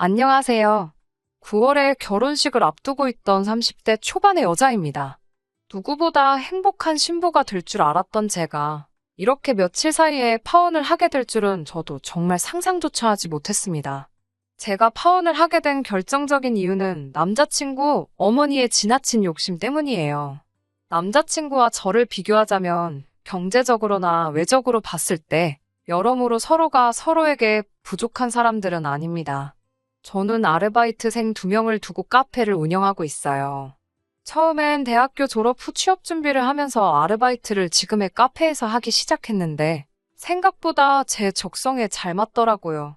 안녕하세요. 9월에 결혼식을 앞두고 있던 30대 초반의 여자입니다. 누구보다 행복한 신부가 될 줄 알았던 제가 이렇게 며칠 사이에 파혼을 하게 될 줄은 저도 정말 상상조차 하지 못했습니다. 제가 파혼을 하게 된 결정적인 이유는 남자친구 어머니의 지나친 욕심 때문이에요. 남자친구와 저를 비교하자면 경제적으로나 외적으로 봤을 때 여러모로 서로가 서로에게 부족한 사람들은 아닙니다. 저는 아르바이트생 2명을 두고 카페를 운영하고 있어요. 처음엔 대학교 졸업 후 취업 준비를 하면서 아르바이트를 지금의 카페에서 하기 시작했는데 생각보다 제 적성에 잘 맞더라고요.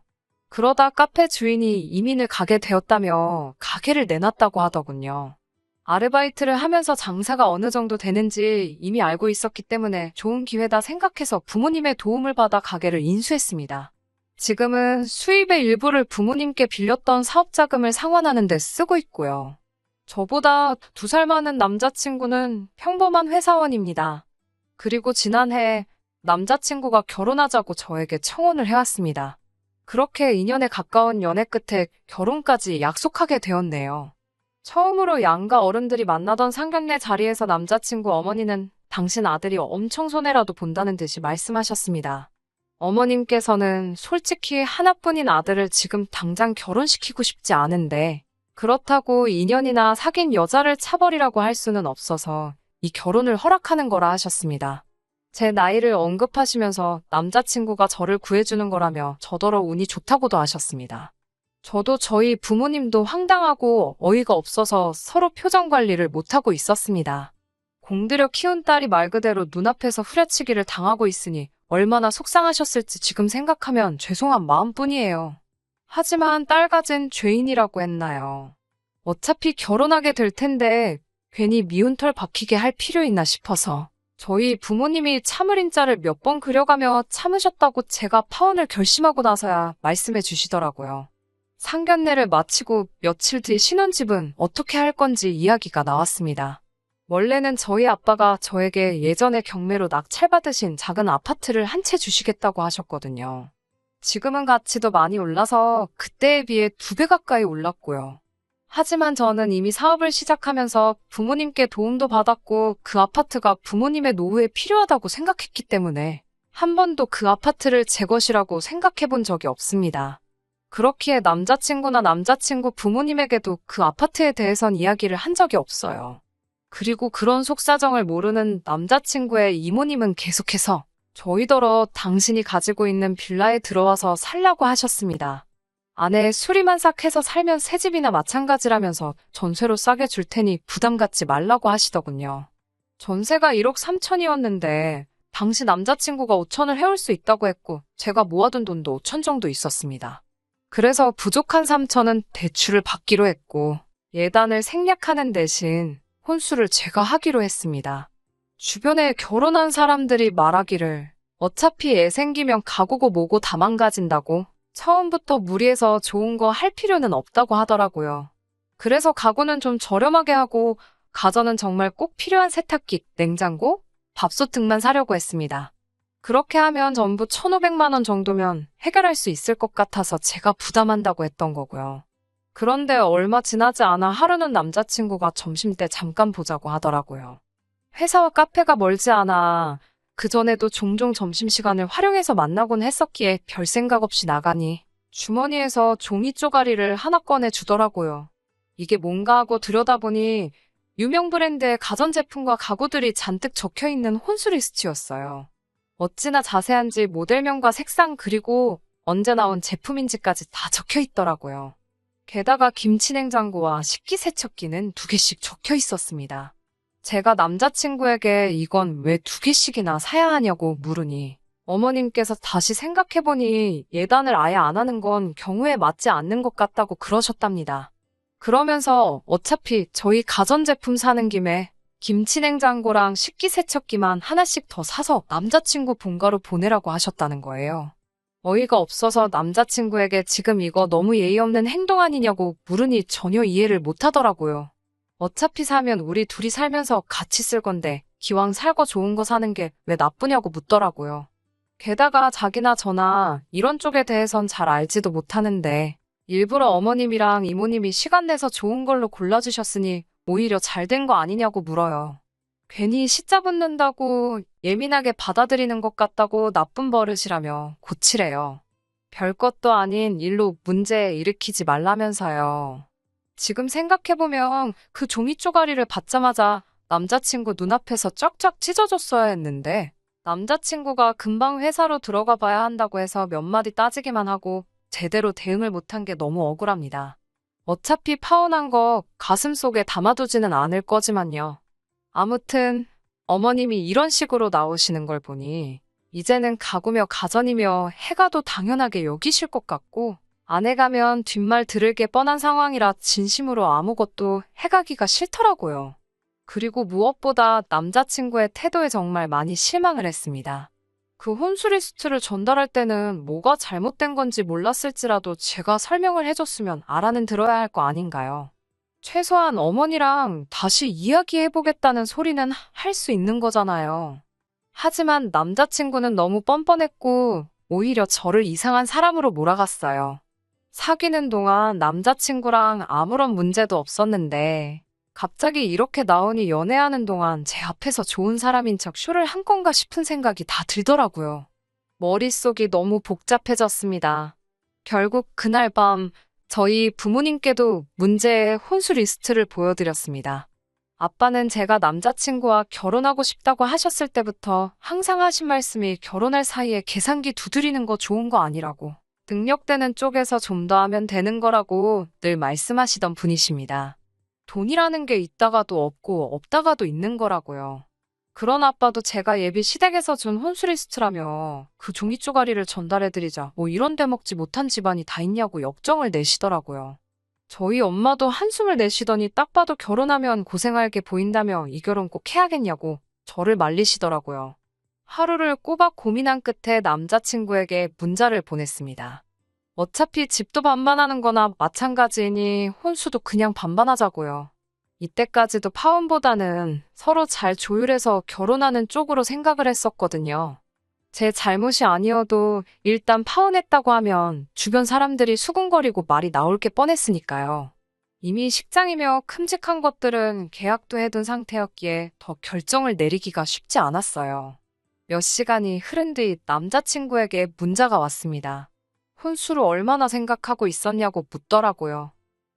그러다 카페 주인이 이민을 가게 되었다며 가게를 내놨다고 하더군요. 아르바이트를 하면서 장사가 어느 정도 되는지 이미 알고 있었기 때문에 좋은 기회다 생각해서 부모님의 도움을 받아 가게를 인수했습니다. 지금은 수입의 일부를 부모님께 빌렸던 사업 자금을 상환하는 데 쓰고 있고요. 저보다 2살 많은 남자친구는 평범한 회사원입니다. 그리고 지난해 남자친구가 결혼하자고 저에게 청혼을 해왔습니다. 그렇게 2년에 가까운 연애 끝에 결혼까지 약속하게 되었네요. 처음으로 양가 어른들이 만나던 상견례 자리에서 남자친구 어머니는 당신 아들이 엄청 손해라도 본다는 듯이 말씀하셨습니다. 어머님께서는 솔직히 하나뿐인 아들을 지금 당장 결혼시키고 싶지 않은데 그렇다고 2년이나 사귄 여자를 차버리라고 할 수는 없어서 이 결혼을 허락하는 거라 하셨습니다. 제 나이를 언급하시면서 남자친구가 저를 구해주는 거라며 저더러 운이 좋다고도 하셨습니다. 저도 저희 부모님도 황당하고 어이가 없어서 서로 표정 관리를 못하고 있었습니다. 공들여 키운 딸이 말 그대로 눈앞에서 후려치기를 당하고 있으니 얼마나 속상하셨을지 지금 생각하면 죄송한 마음뿐이에요. 하지만 딸 가진 죄인이라고 했나요? 어차피 결혼하게 될 텐데 괜히 미운 털 박히게 할 필요 있나 싶어서 저희 부모님이 참을 인자를 몇 번 그려가며 참으셨다고 제가 파혼을 결심하고 나서야 말씀해 주시더라고요. 상견례를 마치고 며칠 뒤 신혼집은 어떻게 할 건지 이야기가 나왔습니다. 원래는 저희 아빠가 저에게 예전에 경매로 낙찰받으신 작은 아파트를 한 채 주시겠다고 하셨거든요. 지금은 가치도 많이 올라서 그때에 비해 2배 가까이 올랐고요. 하지만 저는 이미 사업을 시작하면서 부모님께 도움도 받았고 그 아파트가 부모님의 노후에 필요하다고 생각했기 때문에 한 번도 그 아파트를 제 것이라고 생각해 본 적이 없습니다. 그렇기에 남자친구나 남자친구 부모님에게도 그 아파트에 대해선 이야기를 한 적이 없어요. 그리고 그런 속사정을 모르는 남자친구의 이모님은 계속해서 저희더러 당신이 가지고 있는 빌라에 들어와서 살라고 하셨습니다. 아내 수리만삭해서 살면 새 집이나 마찬가지라면서 전세로 싸게 줄 테니 부담 갖지 말라고 하시더군요. 전세가 1억 3천이었는데 당시 남자친구가 5천을 해올 수 있다고 했고 제가 모아둔 돈도 5천 정도 있었습니다. 그래서 부족한 3천은 대출을 받기로 했고 예단을 생략하는 대신 혼수를 제가 하기로 했습니다. 주변에 결혼한 사람들이 말하기를 어차피 애 생기면 가구고 뭐고 다 망가진다고 처음부터 무리해서 좋은 거 할 필요는 없다고 하더라고요. 그래서 가구는 좀 저렴하게 하고 가전은 정말 꼭 필요한 세탁기, 냉장고, 밥솥 등만 사려고 했습니다. 그렇게 하면 전부 1,500만 원 정도면 해결할 수 있을 것 같아서 제가 부담한다고 했던 거고요. 그런데 얼마 지나지 않아 하루는 남자친구가 점심때 잠깐 보자고 하더라고요. 회사와 카페가 멀지 않아 그전에도 종종 점심시간을 활용해서 만나곤 했었기에 별 생각 없이 나가니 주머니에서 종이 쪼가리를 하나 꺼내 주더라고요. 이게 뭔가 하고 들여다보니 유명 브랜드의 가전제품과 가구들이 잔뜩 적혀있는 혼수 리스트였어요. 어찌나 자세한지 모델명과 색상 그리고 언제 나온 제품인지까지 다 적혀있더라고요. 게다가 김치냉장고와 식기세척기는 2개씩 적혀 있었습니다. 제가 남자친구에게 이건 왜 2개씩이나 사야 하냐고 물으니 어머님께서 다시 생각해보니 예단을 아예 안 하는 건 경우에 맞지 않는 것 같다고 그러셨답니다. 그러면서 어차피 저희 가전제품 사는 김에 김치냉장고랑 식기세척기만 하나씩 더 사서 남자친구 본가로 보내라고 하셨다는 거예요. 어이가 없어서 남자친구에게 지금 이거 너무 예의 없는 행동 아니냐고 물으니 전혀 이해를 못하더라고요. 어차피 사면 우리 둘이 살면서 같이 쓸 건데 기왕 살 거 좋은 거 사는 게 왜 나쁘냐고 묻더라고요. 게다가 자기나 저나 이런 쪽에 대해선 잘 알지도 못하는데 일부러 어머님이랑 이모님이 시간 내서 좋은 걸로 골라주셨으니 오히려 잘 된 거 아니냐고 물어요. 괜히 시자 붙는다고 예민하게 받아들이는 것 같다고 나쁜 버릇이라며 고치래요. 별것도 아닌 일로 문제 일으키지 말라면서요. 지금 생각해보면 그 종이 쪼가리를 받자마자 남자친구 눈앞에서 쩍쩍 찢어줬어야 했는데 남자친구가 금방 회사로 들어가 봐야 한다고 해서 몇 마디 따지기만 하고 제대로 대응을 못한 게 너무 억울합니다. 어차피 파혼한 거 가슴속에 담아두지는 않을 거지만요. 아무튼 어머님이 이런 식으로 나오시는 걸 보니 이제는 가구며 가전이며 해가도 당연하게 여기실 것 같고 아내 가면 뒷말 들을 게 뻔한 상황이라 진심으로 아무것도 해가기가 싫더라고요. 그리고 무엇보다 남자친구의 태도에 정말 많이 실망을 했습니다. 그 혼수 리스트를 전달할 때는 뭐가 잘못된 건지 몰랐을지라도 제가 설명을 해줬으면 알아는 들어야 할 거 아닌가요? 최소한 어머니랑 다시 이야기해보겠다는 소리는 할 수 있는 거잖아요. 하지만 남자친구는 너무 뻔뻔했고 오히려 저를 이상한 사람으로 몰아갔어요. 사귀는 동안 남자친구랑 아무런 문제도 없었는데 갑자기 이렇게 나오니 연애하는 동안 제 앞에서 좋은 사람인 척 쇼를 한 건가 싶은 생각이 다 들더라고요. 머릿속이 너무 복잡해졌습니다. 결국 그날 밤 저희 부모님께도 문제의 혼수 리스트를 보여드렸습니다. 아빠는 제가 남자친구와 결혼하고 싶다고 하셨을 때부터 항상 하신 말씀이 결혼할 사이에 계산기 두드리는 거 좋은 거 아니라고, 능력되는 쪽에서 좀 더 하면 되는 거라고 늘 말씀하시던 분이십니다. 돈이라는 게 있다가도 없고 없다가도 있는 거라고요. 그런 아빠도 제가 예비 시댁에서 준 혼수 리스트라며 그 종이 쪼가리를 전달해드리자 뭐 이런 되먹지 못한 집안이 다 있냐고 역정을 내시더라고요. 저희 엄마도 한숨을 내쉬더니 딱 봐도 결혼하면 고생할 게 보인다며 이 결혼 꼭 해야겠냐고 저를 말리시더라고요. 하루를 꼬박 고민한 끝에 남자친구에게 문자를 보냈습니다. 어차피 집도 반반하는 거나 마찬가지이니 혼수도 그냥 반반하자고요. 이때까지도 파혼보다는 서로 잘 조율해서 결혼하는 쪽으로 생각을 했었거든요. 제 잘못이 아니어도 일단 파혼했다고 하면 주변 사람들이 수군거리고 말이 나올 게 뻔했으니까요. 이미 식장이며 큼직한 것들은 계약도 해둔 상태였기에 더 결정을 내리기가 쉽지 않았어요. 몇 시간이 흐른 뒤 남자친구에게 문자가 왔습니다. 혼수를 얼마나 생각하고 있었냐고 묻더라고요.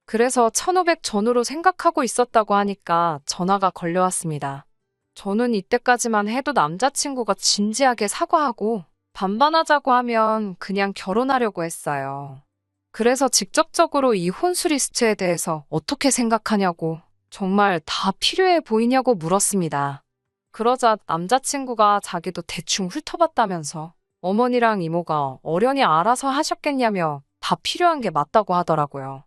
그래서 1,500 전후로 생각하고 있었다고 하니까 전화가 걸려왔습니다. 저는 이때까지만 해도 남자친구가 진지하게 사과하고 반반하자고 하면 그냥 결혼하려고 했어요. 그래서 직접적으로 이 혼수 리스트에 대해서 어떻게 생각하냐고, 정말 다 필요해 보이냐고 물었습니다. 그러자 남자친구가 자기도 대충 훑어봤다면서 어머니랑 이모가 어련히 알아서 하셨겠냐며 다 필요한 게 맞다고 하더라고요.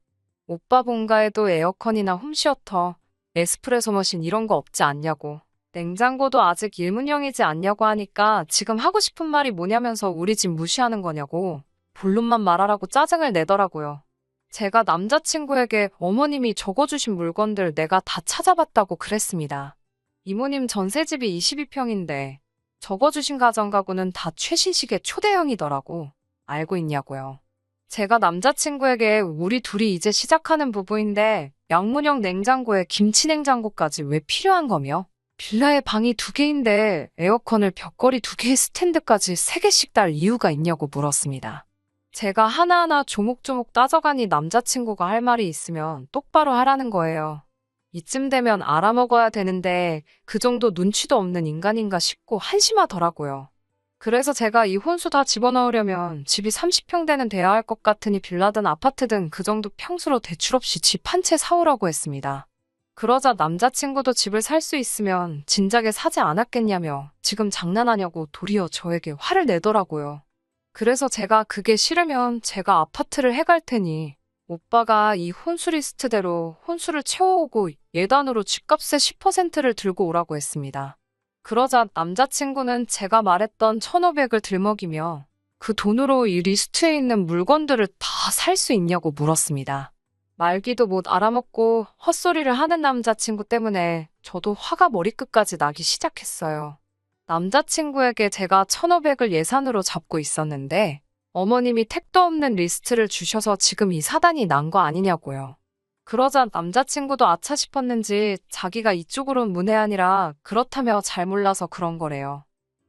오빠 본가에도 에어컨이나 홈시어터, 에스프레소 머신 이런 거 없지 않냐고, 냉장고도 아직 일문형이지 않냐고 하니까 지금 하고 싶은 말이 뭐냐면서 우리 집 무시하는 거냐고 본론만 말하라고 짜증을 내더라고요. 제가 남자친구에게 어머님이 적어주신 물건들 내가 다 찾아봤다고 그랬습니다. 이모님 전셋집이 22평인데 적어주신 가전가구는 다 최신식의 초대형이더라고. 알고 있냐고요. 제가 남자친구에게 우리 둘이 이제 시작하는 부부인데 양문형 냉장고에 김치냉장고까지 왜 필요한 거며? 빌라에 방이 2개인데 에어컨을 벽걸이 2개에 스탠드까지 3개씩 달 이유가 있냐고 물었습니다. 제가 하나하나 조목조목 따져가니 남자친구가 할 말이 있으면 똑바로 하라는 거예요. 이쯤 되면 알아먹어야 되는데 그 정도 눈치도 없는 인간인가 싶고 한심하더라고요. 그래서 제가 이 혼수 다 집어넣으려면 집이 30평대는 돼야 할 것 같으니 빌라든 아파트든 그 정도 평수로 대출 없이 집 한 채 사오라고 했습니다. 그러자 남자친구도 집을 살 수 있으면 진작에 사지 않았겠냐며 지금 장난하냐고 도리어 저에게 화를 내더라고요. 그래서 제가 그게 싫으면 제가 아파트를 해갈 테니 오빠가 이 혼수 리스트대로 혼수를 채워오고 예단으로 집값의 10%를 들고 오라고 했습니다. 그러자 남자친구는 제가 말했던 1,500을 들먹이며 그 돈으로 이 리스트에 있는 물건들을 다 살 수 있냐고 물었습니다. 말기도 못 알아먹고 헛소리를 하는 남자친구 때문에 저도 화가 머리끝까지 나기 시작했어요. 남자친구에게 제가 1,500을 예산으로 잡고 있었는데 어머님이 택도 없는 리스트를 주셔서 지금 이 사단이 난 거 아니냐고요. 그러자 남자친구도 아차 싶었는지 자기가 이쪽으론 문외한이라 그렇다며 잘 몰라서 그런 거래요.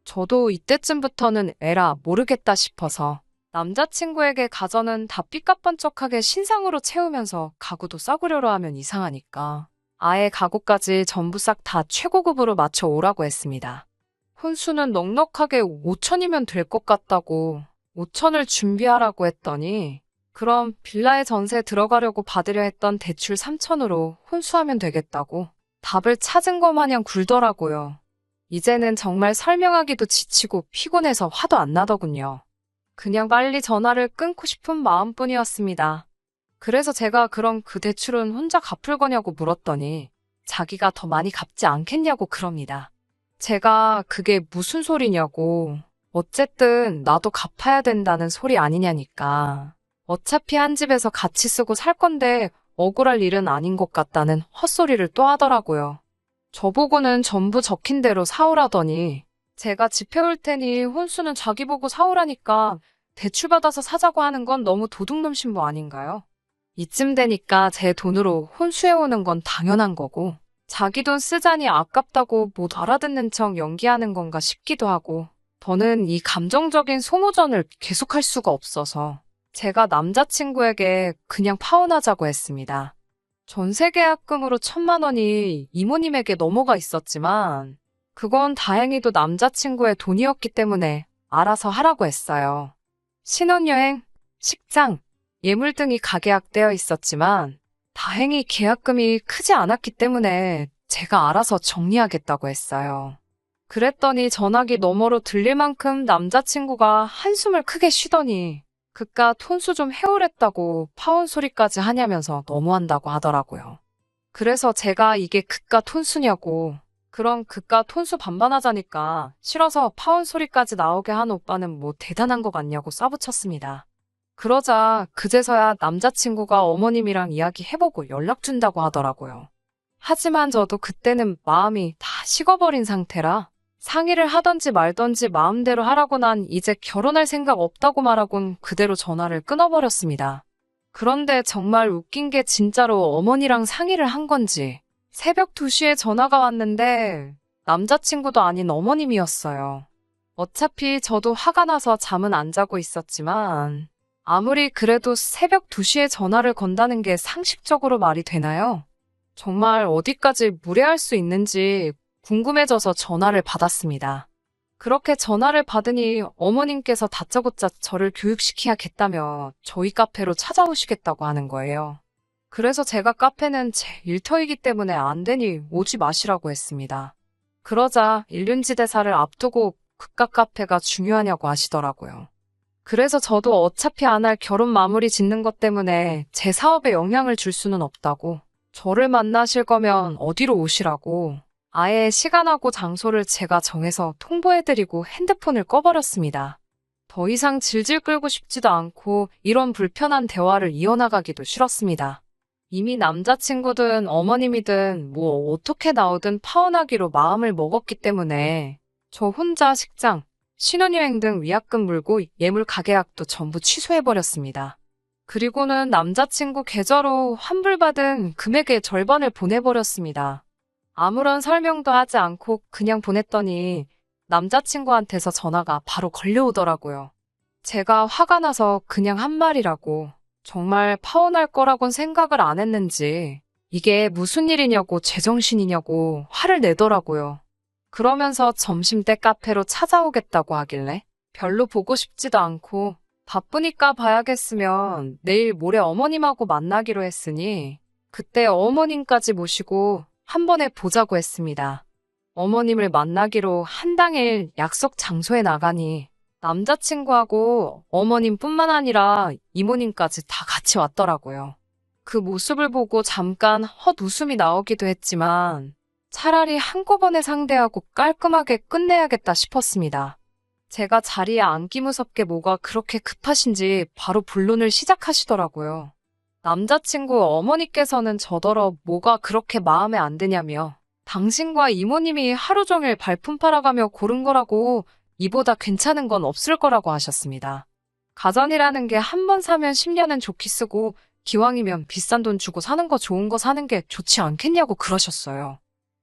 저도 이때쯤부터는 에라 모르겠다 싶어서 남자친구에게 가전은 다 삐까뻔쩍하게 신상으로 채우면서 가구도 싸구려로 하면 이상하니까 아예 가구까지 전부 싹 다 최고급으로 맞춰 오라고 했습니다. 혼수는 넉넉하게 5천이면 될 것 같다고 5천을 준비하라고 했더니 그럼 빌라에 전세 들어가려고 받으려 했던 대출 3천으로 혼수하면 되겠다고 답을 찾은 것 마냥 굴더라고요. 이제는 정말 설명하기도 지치고 피곤해서 화도 안 나더군요. 그냥 빨리 전화를 끊고 싶은 마음뿐이었습니다. 그래서 제가 그럼 그 대출은 혼자 갚을 거냐고 물었더니 자기가 더 많이 갚지 않겠냐고 그럽니다. 제가 그게 무슨 소리냐고. 어쨌든 나도 갚아야 된다는 소리 아니냐니까. 어차피 한 집에서 같이 쓰고 살 건데 억울할 일은 아닌 것 같다는 헛소리를 또 하더라고요. 저보고는 전부 적힌 대로 사오라더니 제가 집해올 테니 혼수는 자기 보고 사오라니까 대출받아서 사자고 하는 건 너무 도둑놈 신부 아닌가요? 이쯤 되니까 제 돈으로 혼수해오는 건 당연한 거고 자기 돈 쓰자니 아깝다고 못 알아듣는 척 연기하는 건가 싶기도 하고 저는 이 감정적인 소모전을 계속할 수가 없어서 제가 남자친구에게 그냥 파혼하자고 했습니다. 전세계약금으로 1,000만 원이 이모님에게 넘어가 있었지만 그건 다행히도 남자친구의 돈이었기 때문에 알아서 하라고 했어요. 신혼여행, 식장, 예물 등이 가계약되어 있었지만 다행히 계약금이 크지 않았기 때문에 제가 알아서 정리하겠다고 했어요. 그랬더니 전화기 너머로 들릴 만큼 남자친구가 한숨을 크게 쉬더니 그깟 혼수 좀 해오랬다고 파혼 소리까지 하냐면서 너무한다고 하더라고요. 그래서 제가 이게 그깟 혼수냐고 그럼 그깟 혼수 반반하자니까 싫어서 파혼 소리까지 나오게 한 오빠는 뭐 대단한 거 같냐고 싸붙였습니다. 그러자 그제서야 남자친구가 어머님이랑 이야기해보고 연락 준다고 하더라고요. 하지만 저도 그때는 마음이 다 식어버린 상태라 상의를 하던지 말던지 마음대로 하라고 난 이제 결혼할 생각 없다고 말하곤 그대로 전화를 끊어버렸습니다. 그런데 정말 웃긴 게 진짜로 어머니랑 상의를 한 건지 새벽 2시에 전화가 왔는데 남자친구도 아닌 어머님이었어요. 어차피 저도 화가 나서 잠은 안 자고 있었지만 아무리 그래도 새벽 2시에 전화를 건다는 게 상식적으로 말이 되나요? 정말 어디까지 무례할 수 있는지 궁금해져서 전화를 받았습니다. 그렇게 전화를 받으니 어머님께서 다짜고짜 저를 교육시켜야겠다며 저희 카페로 찾아오시겠다고 하는 거예요. 그래서 제가 카페는 제 일터이기 때문에 안 되니 오지 마시라고 했습니다. 그러자 일륜지대사를 앞두고 그깟 카페가 중요하냐고 하시더라고요. 그래서 저도 어차피 안 할 결혼 마무리 짓는 것 때문에 제 사업에 영향을 줄 수는 없다고 저를 만나실 거면 어디로 오시라고 아예 시간하고 장소를 제가 정해서 통보해드리고 핸드폰을 꺼버렸습니다. 더 이상 질질 끌고 싶지도 않고 이런 불편한 대화를 이어나가기도 싫었습니다. 이미 남자친구든 어머님이든 뭐 어떻게 나오든 파혼하기로 마음을 먹었기 때문에 저 혼자 식장, 신혼여행 등 위약금 물고 예물 가계약도 전부 취소해버렸습니다. 그리고는 남자친구 계좌로 환불받은 금액의 절반을 보내버렸습니다. 아무런 설명도 하지 않고 그냥 보냈더니 남자친구한테서 전화가 바로 걸려오더라고요. 제가 화가 나서 그냥 한 말이라고 정말 파혼할 거라곤 생각을 안 했는지 이게 무슨 일이냐고 제정신이냐고 화를 내더라고요. 그러면서 점심때 카페로 찾아오겠다고 하길래 별로 보고 싶지도 않고 바쁘니까 봐야겠으면 내일 모레 어머님하고 만나기로 했으니 그때 어머님까지 모시고 한 번에 보자고 했습니다. 어머님을 만나기로 한 당일 약속 장소에 나가니 남자친구하고 어머님뿐만 아니라 이모님까지 다 같이 왔더라고요. 그 모습을 보고 잠깐 헛웃음이 나오기도 했지만 차라리 한꺼번에 상대하고 깔끔하게 끝내야겠다 싶었습니다. 제가 자리에 앉기 무섭게 뭐가 그렇게 급하신지 바로 본론을 시작하시더라고요. 남자친구 어머니께서는 저더러 뭐가 그렇게 마음에 안 드냐며 당신과 이모님이 하루 종일 발품 팔아가며 고른 거라고 이보다 괜찮은 건 없을 거라고 하셨습니다. 가전이라는 게 한 번 사면 10년은 좋게 쓰고 기왕이면 비싼 돈 주고 사는 거 좋은 거 사는 게 좋지 않겠냐고 그러셨어요.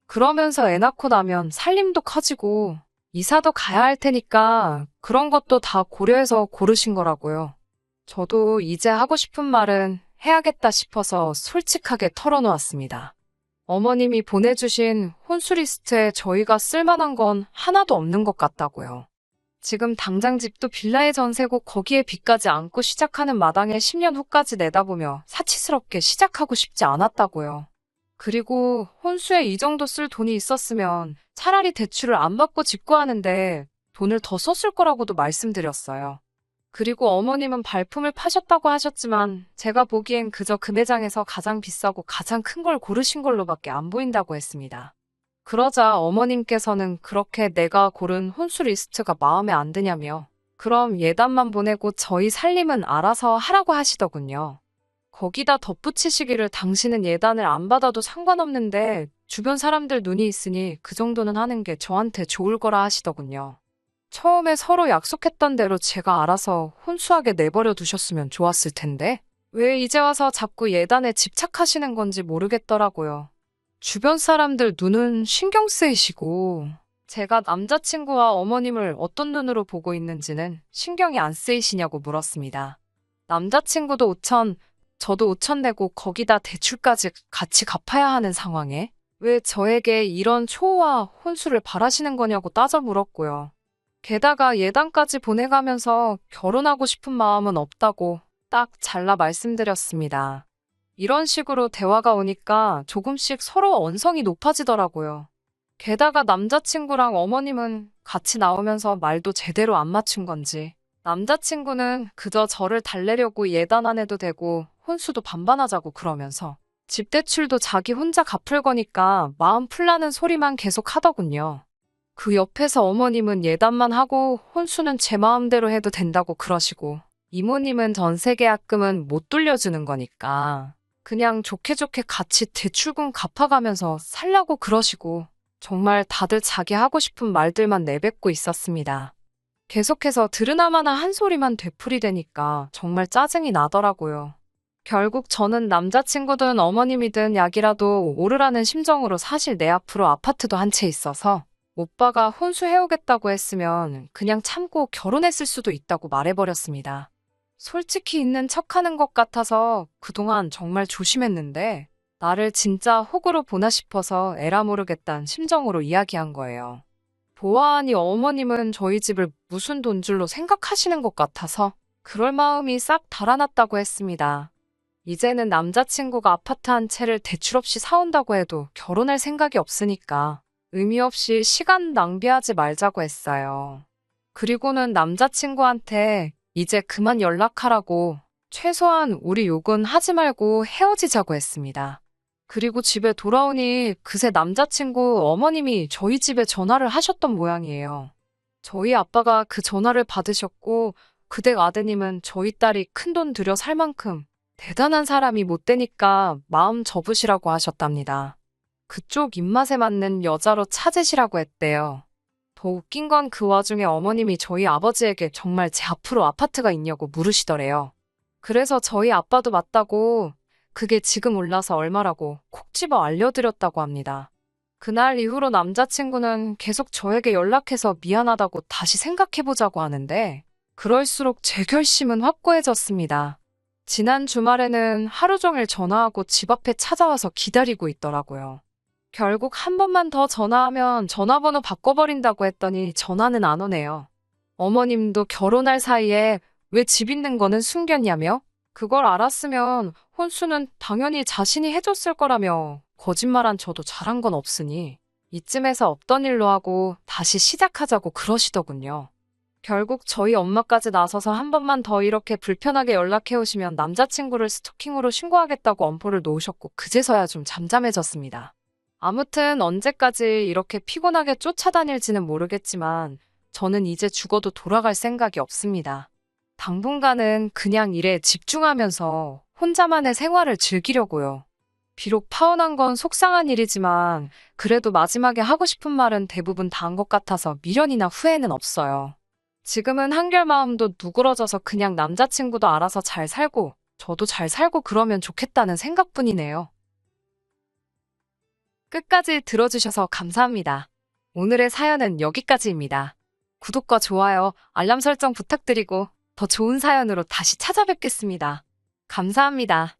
그러면서 애 낳고 나면 살림도 커지고 이사도 가야 할 테니까 그런 것도 다 고려해서 고르신 거라고요. 저도 이제 하고 싶은 말은 해야겠다 싶어서 솔직하게 털어놓았습니다. 어머님이 보내주신 혼수 리스트에 저희가 쓸만한 건 하나도 없는 것 같다고요. 지금 당장 집도 빌라에 전세고 거기에 빚까지 안고 시작하는 마당에 10년 후까지 내다보며 사치스럽게 시작하고 싶지 않았다고요. 그리고 혼수에 이 정도 쓸 돈이 있었으면 차라리 대출을 안 받고 집고 하는데 돈을 더 썼을 거라고도 말씀드렸어요. 그리고 어머님은 발품을 파셨다고 하셨지만 제가 보기엔 그저 그 매장에서 가장 비싸고 가장 큰 걸 고르신 걸로밖에 안 보인다고 했습니다. 그러자 어머님께서는 그렇게 내가 고른 혼수 리스트가 마음에 안 드냐며 그럼 예단만 보내고 저희 살림은 알아서 하라고 하시더군요. 거기다 덧붙이시기를 당신은 예단을 안 받아도 상관없는데 주변 사람들 눈이 있으니 그 정도는 하는 게 저한테 좋을 거라 하시더군요. 처음에 서로 약속했던 대로 제가 알아서 혼수하게 내버려 두셨으면 좋았을 텐데 왜 이제 와서 자꾸 예단에 집착하시는 건지 모르겠더라고요. 주변 사람들 눈은 신경 쓰이시고 제가 남자친구와 어머님을 어떤 눈으로 보고 있는지는 신경이 안 쓰이시냐고 물었습니다. 남자친구도 5천, 저도 5천 내고 거기다 대출까지 같이 갚아야 하는 상황에 왜 저에게 이런 초호화 혼수를 바라시는 거냐고 따져 물었고요. 게다가 예단까지 보내가면서 결혼하고 싶은 마음은 없다고 딱 잘라 말씀드렸습니다. 이런 식으로 대화가 오니까 조금씩 서로 언성이 높아지더라고요. 게다가 남자친구랑 어머님은 같이 나오면서 말도 제대로 안 맞춘 건지 남자친구는 그저 저를 달래려고 예단 안 해도 되고 혼수도 반반하자고 그러면서 집 대출도 자기 혼자 갚을 거니까 마음 풀라는 소리만 계속 하더군요. 그 옆에서 어머님은 예단만 하고 혼수는 제 마음대로 해도 된다고 그러시고 이모님은 전세 계약금은 못 돌려주는 거니까 그냥 좋게 좋게 같이 대출금 갚아가면서 살라고 그러시고 정말 다들 자기 하고 싶은 말들만 내뱉고 있었습니다. 계속해서 들으나마나 한 소리만 되풀이되니까 정말 짜증이 나더라고요. 결국 저는 남자친구든 어머님이든 약이라도 오르라는 심정으로 사실 내 앞으로 아파트도 한 채 있어서 오빠가 혼수해오겠다고 했으면 그냥 참고 결혼했을 수도 있다고 말해버렸습니다. 솔직히 있는 척하는 것 같아서 그동안 정말 조심했는데 나를 진짜 호구로 보나 싶어서 에라 모르겠다는 심정으로 이야기한 거예요. 보아하니 어머님은 저희 집을 무슨 돈줄로 생각하시는 것 같아서 그럴 마음이 싹 달아났다고 했습니다. 이제는 남자친구가 아파트 한 채를 대출 없이 사온다고 해도 결혼할 생각이 없으니까 의미 없이 시간 낭비하지 말자고 했어요. 그리고는 남자친구한테 이제 그만 연락하라고 최소한 우리 욕은 하지 말고 헤어지자고 했습니다. 그리고 집에 돌아오니 그새 남자친구 어머님이 저희 집에 전화를 하셨던 모양이에요. 저희 아빠가 그 전화를 받으셨고 그댁 아드님은 저희 딸이 큰돈 들여 살 만큼 대단한 사람이 못 되니까 마음 접으시라고 하셨답니다. 그쪽 입맛에 맞는 여자로 찾으시라고 했대요. 더 웃긴 건 그 와중에 어머님이 저희 아버지에게 정말 제 앞으로 아파트가 있냐고 물으시더래요. 그래서 저희 아빠도 맞다고 그게 지금 올라서 얼마라고 콕 집어 알려드렸다고 합니다. 그날 이후로 남자친구는 계속 저에게 연락해서 미안하다고 다시 생각해보자고 하는데 그럴수록 제 결심은 확고해졌습니다. 지난 주말에는 하루 종일 전화하고 집 앞에 찾아와서 기다리고 있더라고요. 결국 한 번만 더 전화하면 전화번호 바꿔버린다고 했더니 전화는 안 오네요. 어머님도 결혼할 사이에 왜 집 있는 거는 숨겼냐며? 그걸 알았으면 혼수는 당연히 자신이 해줬을 거라며 거짓말한 저도 잘한 건 없으니 이쯤에서 없던 일로 하고 다시 시작하자고 그러시더군요. 결국 저희 엄마까지 나서서 한 번만 더 이렇게 불편하게 연락해 오시면 남자친구를 스토킹으로 신고하겠다고 엄포를 놓으셨고 그제서야 좀 잠잠해졌습니다. 아무튼 언제까지 이렇게 피곤하게 쫓아다닐지는 모르겠지만 저는 이제 죽어도 돌아갈 생각이 없습니다. 당분간은 그냥 일에 집중하면서 혼자만의 생활을 즐기려고요. 비록 파혼한 건 속상한 일이지만 그래도 마지막에 하고 싶은 말은 대부분 다 한 것 같아서 미련이나 후회는 없어요. 지금은 한결 마음도 누그러져서 그냥 남자친구도 알아서 잘 살고, 저도 잘 살고 그러면 좋겠다는 생각뿐이네요. 끝까지 들어주셔서 감사합니다. 오늘의 사연은 여기까지입니다. 구독과 좋아요, 알람 설정 부탁드리고 더 좋은 사연으로 다시 찾아뵙겠습니다. 감사합니다.